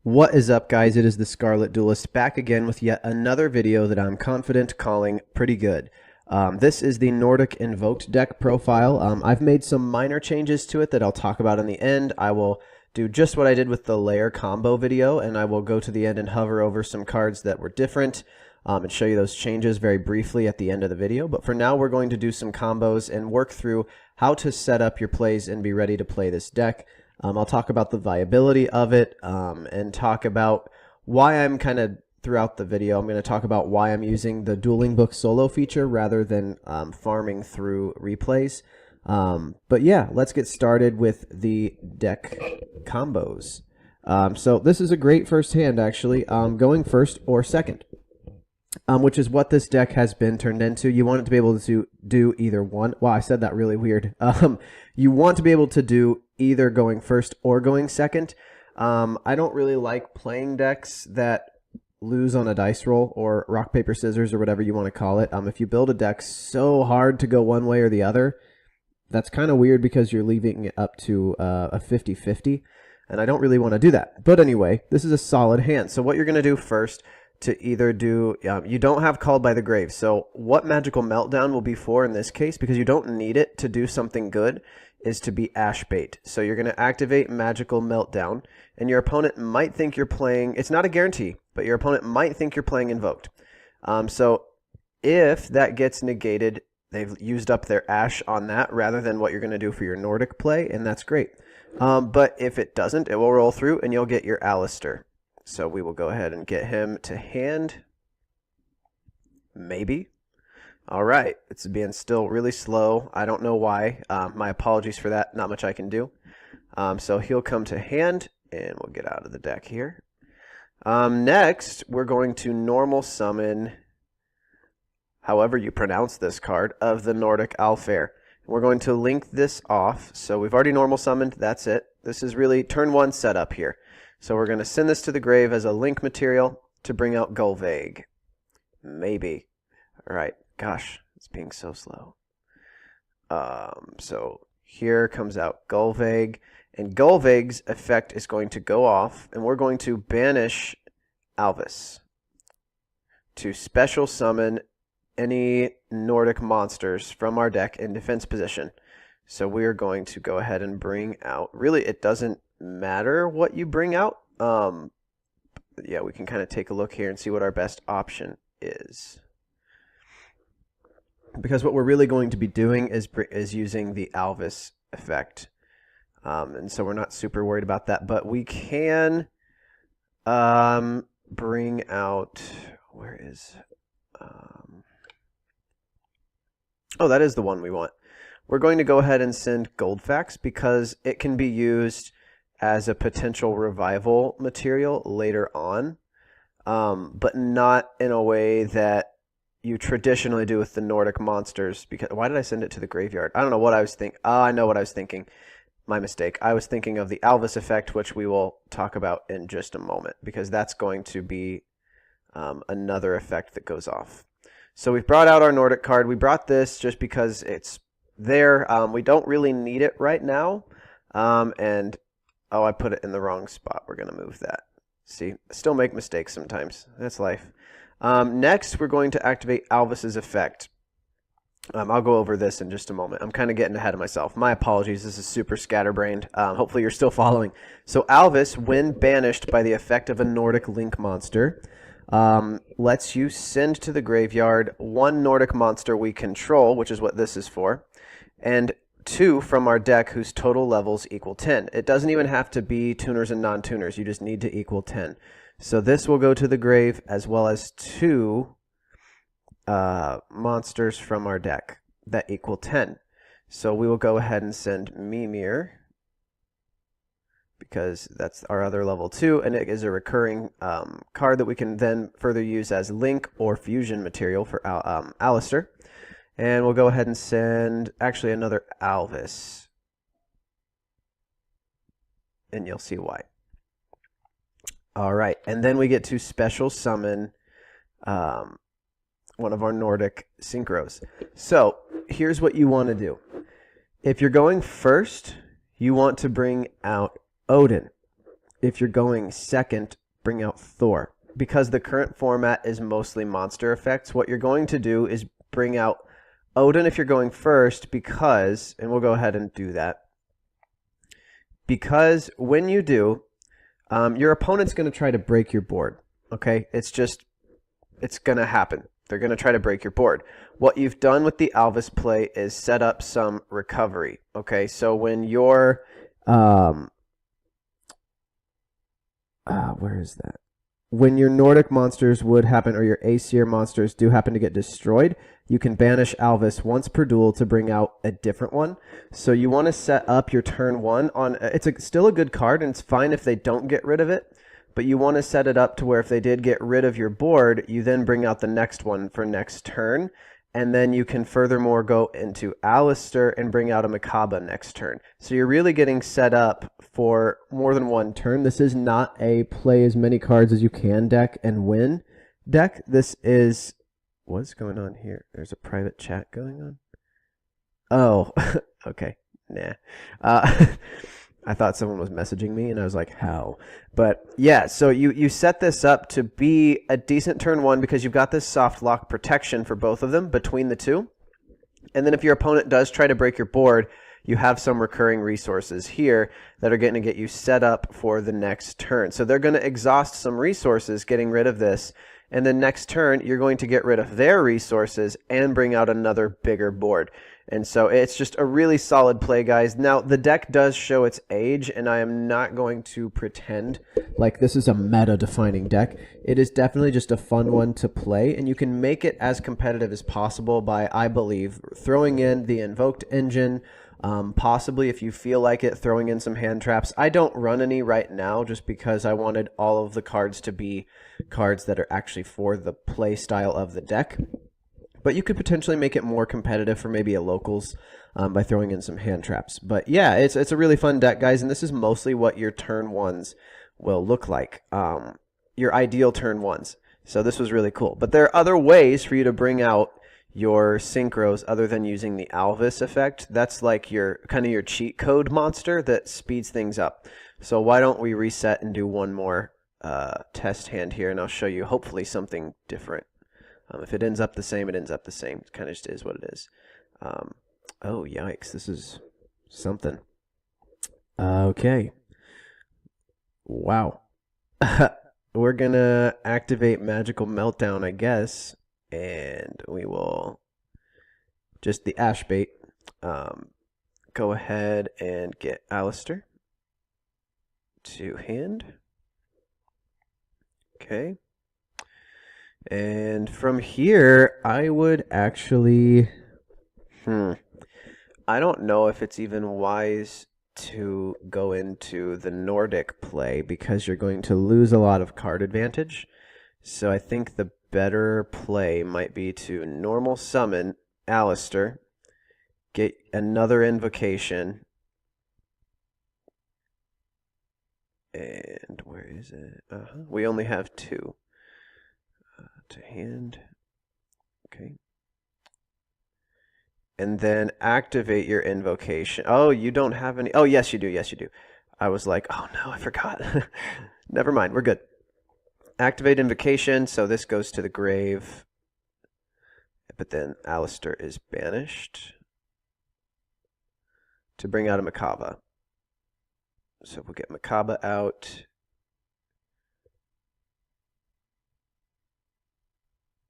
What is up, guys? It is the Scarlet Duelist back again with yet another video that I'm confident calling pretty good. This is the Nordic Invoked deck profile. I've made some minor changes to it that I'll talk about in the end. I will do just what I did with the layer combo video, and I will go to the end and hover over some cards that were different and show you those changes very briefly at the end of the video. But for now, we're going to do some combos and work through how to set up your plays and be ready to play this deck. I'll talk about the viability of it and talk about why I'm throughout the video, I'm going to talk about why I'm using the Dueling Book solo feature rather than farming through replays. But yeah, let's get started with the deck combos. So this is a great first hand, actually, going first or second, which is what this deck has been turned into. You want it to be able to do either one. Wow, I said that really weird. You want to be able to do either going first or going second. I don't really like playing decks that lose on a dice roll or rock, paper, scissors, or whatever you want to call it. If you build a deck so hard to go one way or the other, that's kind of weird because you're leaving it up to a 50-50, and I don't really want to do that. But anyway, this is a solid hand. So what you're going to do first to either do, you don't have Called by the Grave. So what Magical Meltdown will be for in this case, because you don't need it to do something good, is to be Ash Bait. So you're going to activate Magical Meltdown, and your opponent might think you're playing, it's not a guarantee, but your opponent might think you're playing Invoked. So if that gets negated, they've used up their Ash on that rather than what you're going to do for your Nordic play, and that's great. But if it doesn't, it will roll through, and you'll get your Alistair. So we will go ahead and get him to hand. Maybe. All right. It's being still really slow. I don't know why. My apologies for that. Not much I can do. So he'll come to hand, and we'll get out of the deck here. Next, we're going to normal summon, however you pronounce this card, of the Nordic Alfair. We're going to link this off. So we've already normal summoned. That's it. This is really turn one setup here. So we're going to send this to the grave as a link material to bring out Gulvaig. Maybe. All right. Gosh, it's being so slow. So here comes out Gulvaig. And Gulvaig's effect is going to go off. And we're going to banish Alvis to special summon any Nordic monsters from our deck in defense position. So we're going to go ahead and bring out... Really, it doesn't matter what you bring out. Yeah, we can kind of take a look here and see what our best option is. Because what we're really going to be doing is using the Alvis effect. And so we're not super worried about that. But we can bring out... Where is... Oh, that is the one we want. We're going to go ahead and send Goldfax because it can be used as a potential revival material later on, but not in a way that you traditionally do with the Nordic monsters. Because why did I send it to the graveyard? I don't know what I was thinking. I know what I was thinking. My mistake. I was thinking of the Alvis effect, which we will talk about in just a moment, because that's going to be another effect that goes off. So we've brought out our Nordic card. We brought this just because it's there. We don't really need it right now. And oh, I put it in the wrong spot. We're going to move that. See, I still make mistakes sometimes. That's life. Next, we're going to activate Alvis's effect. I'll go over this in just a moment. I'm kind of getting ahead of myself. My apologies. This is super scatterbrained. Hopefully you're still following. So Alvis, when banished by the effect of a Nordic Link monster, lets you send to the graveyard one Nordic monster we control, which is what this is for, and 2 from our deck whose total levels equal 10. It doesn't even have to be tuners and non-tuners. You just need to equal 10. So this will go to the grave as well as 2 monsters from our deck that equal 10. So we will go ahead and send Mimir because that's our other level 2, and it is a recurring card that we can then further use as link or fusion material for Alistair. And we'll go ahead and send, actually, another Alvis. And you'll see why. All right, and then we get to special summon one of our Nordic synchros. So here's what you want to do. If you're going first, you want to bring out Odin. If you're going second, bring out Thor. Because the current format is mostly monster effects, what you're going to do is bring out Odin if you're going first because, and we'll go ahead and do that, because when you do, your opponent's going to try to break your board, okay? It's going to happen. They're going to try to break your board. What you've done with the Alvis play is set up some recovery, okay? So when your, where is that? When your Nordic monsters would happen, or your Aesir monsters do happen to get destroyed, you can banish Alvis once per duel to bring out a different one. So you want to set up your turn one on, still a good card, and it's fine if they don't get rid of it, but you want to set it up to where if they did get rid of your board, you then bring out the next one for next turn, and then you can furthermore go into Alistair and bring out a Makaba next turn. So you're really getting set up for more than one turn. This is not a play as many cards as you can deck and win deck. This is, what's going on here? There's a private chat going on. Oh, okay. Nah. I thought someone was messaging me, and I was like, how? But yeah, so you set this up to be a decent turn one because you've got this soft lock protection for both of them between the two. And then if your opponent does try to break your board, you have some recurring resources here that are going to get you set up for the next turn. So they're going to exhaust some resources getting rid of this. And then next turn, you're going to get rid of their resources and bring out another bigger board. And so it's just a really solid play, guys. Now, the deck does show its age, and I am not going to pretend like this is a meta-defining deck. It is definitely just a fun one to play, and you can make it as competitive as possible by, I believe, throwing in the Invoked engine, possibly, if you feel like it, throwing in some hand traps. I don't run any right now just because I wanted all of the cards to be cards that are actually for the play style of the deck. But you could potentially make it more competitive for maybe a locals by throwing in some hand traps. But yeah, it's a really fun deck, guys, and this is mostly what your turn ones will look like, your ideal turn ones. So this was really cool. But there are other ways for you to bring out your synchros other than using the Alvis effect. That's like your kind of your cheat code monster that speeds things up. So why don't we reset and do one more test hand here, and I'll show you hopefully something different. If it ends up the same, it ends up the same. It kind of just is what it is. Oh, yikes. This is something. Okay. Wow. We're going to activate Magical Meltdown, I guess. And we will just the Ash Bait. Go ahead and get Alistair to hand. Okay. And from here, I would actually, I don't know if it's even wise to go into the Nordic play because you're going to lose a lot of card advantage. So I think the better play might be to normal summon Alistair, get another invocation, and where is it? We only have two. To hand. Okay. And then activate your invocation. Oh, you don't have any. Oh, yes, you do. Yes, you do. I was like, oh, no, I forgot. Never mind. We're good. Activate invocation. So this goes to the grave. But then Alistair is banished to bring out a Makaba. So we'll get Makaba out.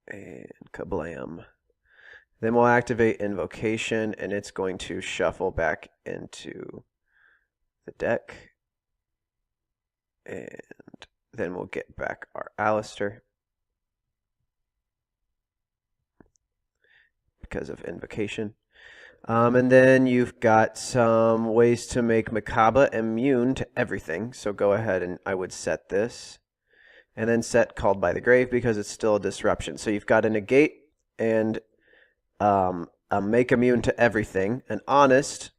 And kablam. Then we'll activate Invocation, and it's going to shuffle back into the deck. And then we'll get back our Alistair because of Invocation. And then you've got some ways to make Makaba immune to everything. So go ahead and I would set this. And then set Called by the Grave because it's still a disruption. So you've got a negate and a make immune to everything, an honest,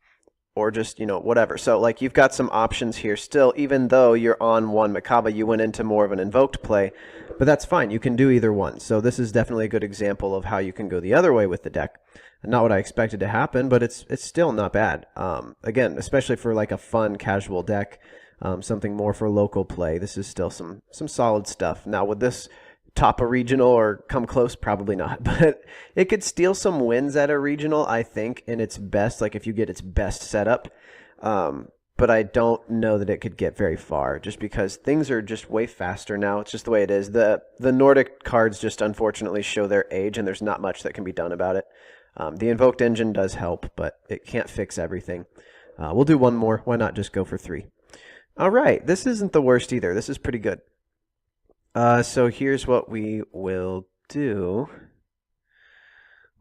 or just, you know, whatever. So like you've got some options here still, even though you're on one Makaba, you went into more of an Invoked play, but that's fine. You can do either one. So this is definitely a good example of how you can go the other way with the deck. Not what I expected to happen, but it's still not bad. Again, especially for like a fun casual deck, something more for local play. This is still some solid stuff. Now, would this top a regional or come close? Probably not, but it could steal some wins at a regional, I think, in its best, like if you get its best setup. But I don't know that it could get very far, just because things are just way faster now. It's just the way it is. The Nordic cards just unfortunately show their age, and there's not much that can be done about it. The Invoked engine does help, but it can't fix everything. We'll do one more. Why not just go for 3? All right, this isn't the worst either. This is pretty good. So here's what we will do.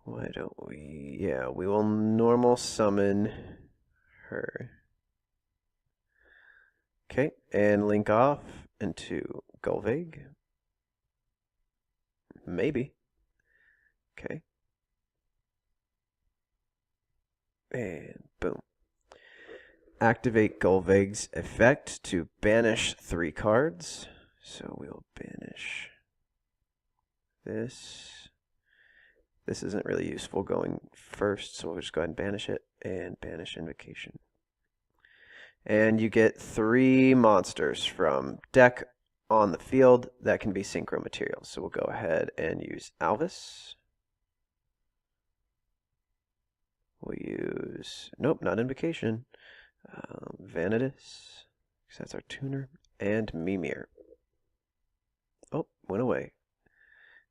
Why don't we... Yeah, we will normal summon her. Okay, and link off into Golvig. Maybe. Okay. And boom. Activate Golvig's effect to banish 3 cards. So we'll banish this. This isn't really useful going first, so we'll just go ahead and banish it and banish Invocation. And you get 3 monsters from deck on the field that can be synchro materials. So we'll go ahead and use Alvis. We'll use, nope, not Invocation. Vanitas, because that's our tuner, and Mimir. Oh, went away.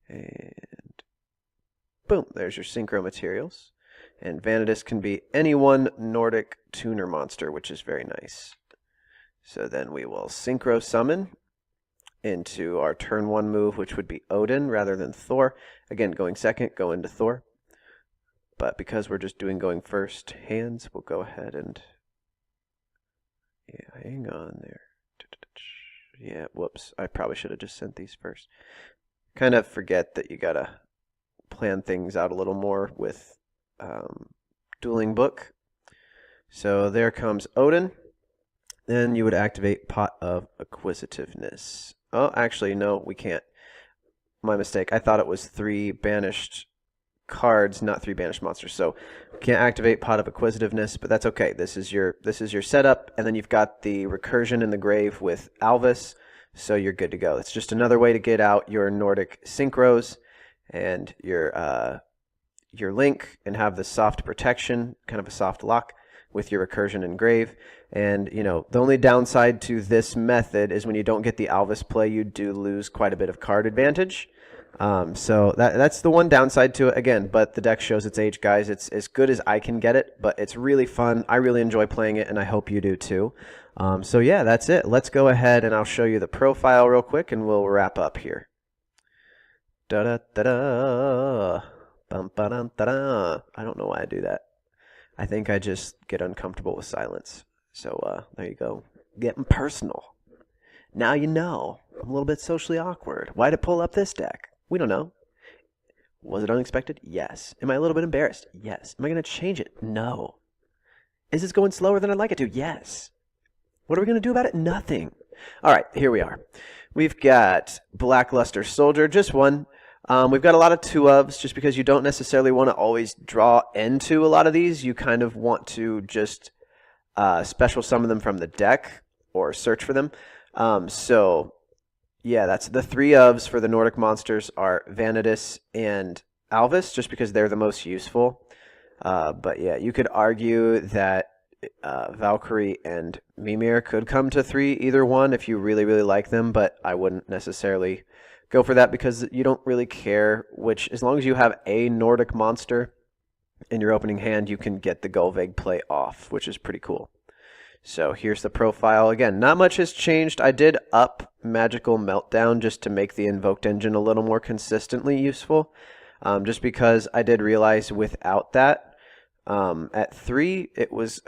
And boom, there's your synchro materials. And Vanitas can be any one Nordic tuner monster, which is very nice. So then we will synchro summon into our turn 1 move, which would be Odin rather than Thor. Again, going second, go into Thor. But because we're just doing going first hands, we'll go ahead and... Yeah, hang on there. Yeah, whoops. I probably should have just sent these first. Kind of forget that you gotta plan things out a little more with Dueling Book. So there comes Odin. Then you would activate Pot of Acquisitiveness. Oh, actually, no, we can't. My mistake. I thought it was 3 banished cards, not 3 banished monsters. So can't activate Pot of Acquisitiveness, but that's okay. This is your setup, and then you've got the recursion in the grave with Alvis, so you're good to go. It's just another way to get out your Nordic synchros and your link and have the soft protection, kind of a soft lock with your recursion and grave. And you know, the only downside to this method is when you don't get the Alvis play, you do lose quite a bit of card advantage. So that's the one downside to it again, but the deck shows its age, guys. It's as good as I can get it, but it's really fun. I really enjoy playing it, and I hope you do too. So yeah, that's it. Let's go ahead and I'll show you the profile real quick, and we'll wrap up here. Da-da-da-da. Bum-ba-dum-da-da. I don't know why I do that. I think I just get uncomfortable with silence. So there you go. Getting personal. Now you know. I'm a little bit socially awkward. Why'd it pull up this deck? We don't know. Was it unexpected? Yes. Am I a little bit embarrassed? Yes. Am I going to change it? No. Is this going slower than I'd like it to? Yes. What are we going to do about it? Nothing. All right, here we are. We've got Blackluster Soldier, just one. We've got a lot of 2-ofs just because you don't necessarily want to always draw into a lot of these. You kind of want to just special summon them from the deck or search for them. So... yeah, that's the 3-ofs for the Nordic monsters are Vanitas and Alvis, just because they're the most useful. But yeah, you could argue that Valkyrie and Mimir could come to 3, either one, if you really, really like them, but I wouldn't necessarily go for that because you don't really care which, as long as you have a Nordic monster in your opening hand, you can get the Golvig play off, which is pretty cool. So here's the profile. Again, not much has changed. I did up Magical Meltdown just to make the Invoked engine a little more consistently useful. Just because I did realize without that, at 3, it was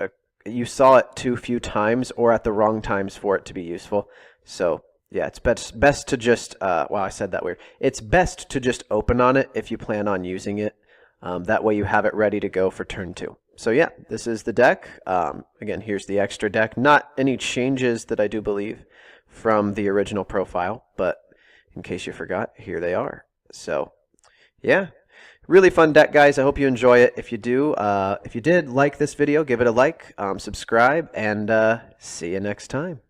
you saw it too few times or at the wrong times for it to be useful. So yeah, it's best to just, wow, I said that weird. It's best to just open on it if you plan on using it. That way you have it ready to go for turn 2. So yeah, this is the deck. Again, here's the extra deck. Not any changes that I do believe from the original profile, but in case you forgot, here they are. So yeah, really fun deck, guys. I hope you enjoy it. If you do, if you did like this video, give it a like, subscribe, and see you next time.